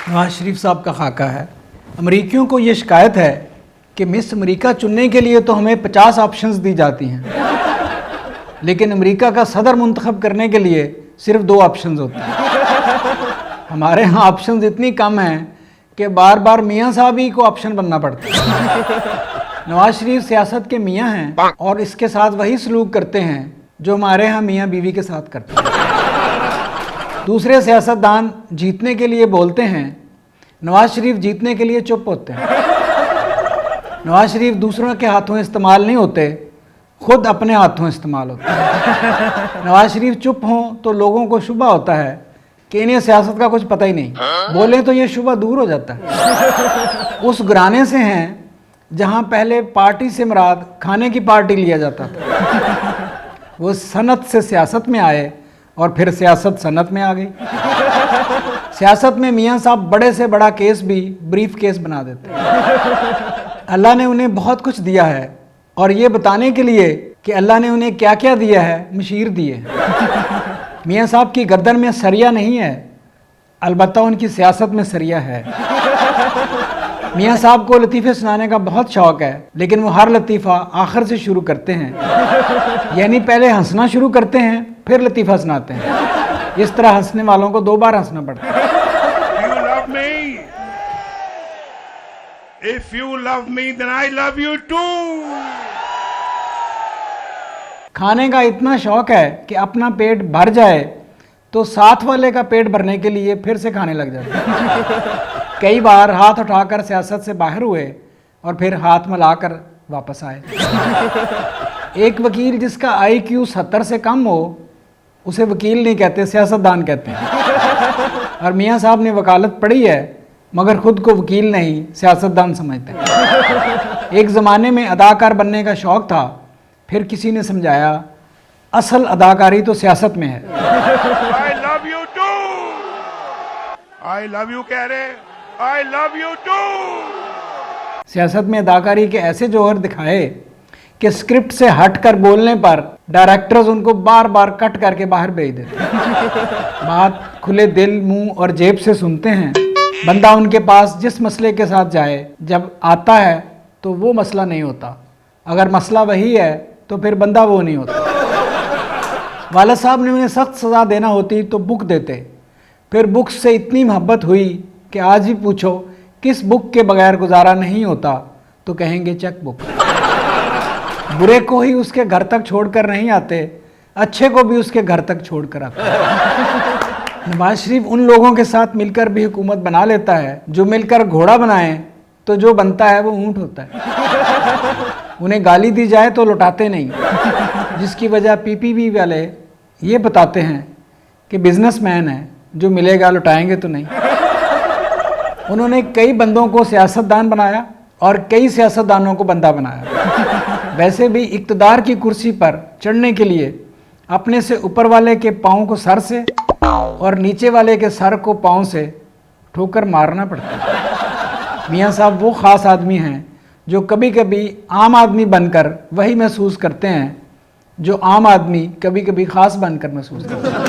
नवाज शरीफ साहब का खाका है। अमरीकियों को ये शिकायत है कि मिस अमेरिका चुनने के लिए तो हमें 50 ऑप्शंस दी जाती हैं, लेकिन अमेरिका का सदर मुंतखब करने के लिए सिर्फ 2 ऑप्शंस होते हैं। हमारे यहाँ ऑप्शंस इतनी कम हैं कि बार बार मियाँ साहब ही को ऑप्शन बनना पड़ता है। नवाज शरीफ सियासत के मियाँ हैं और इसके साथ वही सलूक करते हैं जो हमारे यहाँ मियाँ बीवी के साथ करते हैं। दूसरे सियासतदान जीतने के लिए बोलते हैं, नवाज शरीफ जीतने के लिए चुप होते हैं। नवाज शरीफ दूसरों के हाथों इस्तेमाल नहीं होते, खुद अपने हाथों इस्तेमाल होते हैं। नवाज शरीफ चुप हों तो लोगों को शुबा होता है कि इन्हें सियासत का कुछ पता ही नहीं, बोले तो ये शुबा दूर हो जाता है। उस घराने से हैं जहां पहले पार्टी से मुराद खाने की पार्टी लिया जाता था। वो सनत से सियासत में आए और फिर सियासत सनत में आ गई। सियासत में मियाँ साहब बड़े से बड़ा केस भी ब्रीफ केस बना देते हैं। अल्लाह ने उन्हें बहुत कुछ दिया है और ये बताने के लिए कि अल्लाह ने उन्हें क्या क्या दिया है, मशीर दिए। मियाँ साहब की गर्दन में सरिया नहीं है, अलबत्ता उनकी सियासत में सरिया है। मियाँ साहब को लतीफ़े सुनाने का बहुत शौक़ है, लेकिन वो हर लतीफ़ा आखिर से शुरू करते हैं, यानी पहले हंसना शुरू करते हैं फिर लतीफ़ा सुनाते हैं। इस तरह हंसने वालों को 2 बार हंसना पड़ता है। You love me. If you love me, then I love you too. खाने का इतना शौक है कि अपना पेट भर जाए तो साथ वाले का पेट भरने के लिए फिर से खाने लग जाते हैं। कई बार हाथ उठाकर सियासत से बाहर हुए और फिर हाथ मिलाकर वापस आए। एक वकील जिसका IQ 70 से कम हो उसे वकील नहीं कहते, सियासतदान कहते हैं। और मियाँ साहब ने वकालत पढ़ी है मगर खुद को वकील नहीं सियासतदान समझते हैं। एक ज़माने में अदाकार बनने का शौक़ था, फिर किसी ने समझाया असल अदाकारी तो सियासत में है। I love you too. I love you कह रहे, I love you too. सियासत में अदाकारी के ऐसे जौहर दिखाए कि स्क्रिप्ट से हटकर बोलने पर डायरेक्टर्स उनको बार बार कट करके बाहर भेज देते हैं। बात खुले दिल, मुंह और जेब से सुनते हैं। बंदा उनके पास जिस मसले के साथ जाए, जब आता है तो वो मसला नहीं होता, अगर मसला वही है तो फिर बंदा वो नहीं होता। वालिद साहब ने उन्हें सख्त सज़ा देना होती तो बुक देते, फिर बुक से इतनी मोहब्बत हुई कि आज भी पूछो किस बुक के बगैर गुजारा नहीं होता तो कहेंगे चेक बुक। बुरे को ही उसके घर तक छोड़कर नहीं आते, अच्छे को भी उसके घर तक छोड़कर आते। नवाज शरीफ उन लोगों के साथ मिलकर भी हुकूमत बना लेता है जो मिलकर घोड़ा बनाएं तो जो बनता है वो ऊंट होता है। उन्हें गाली दी जाए तो लौटाते नहीं, जिसकी वजह PPP वाले ये बताते हैं कि बिजनेसमैन है, जो मिलेगा लौटाएंगे तो नहीं। उन्होंने कई बंदों को सियासतदान बनाया और कई सियासतदानों को बंदा बनाया। वैसे भी इक़्तिदार की कुर्सी पर चढ़ने के लिए अपने से ऊपर वाले के पाँव को सर से और नीचे वाले के सर को पाँव से ठोकर मारना पड़ता है। मियाँ साहब वो ख़ास आदमी हैं जो कभी कभी आम आदमी बनकर वही महसूस करते हैं जो आम आदमी कभी कभी ख़ास बनकर महसूस करते हैं।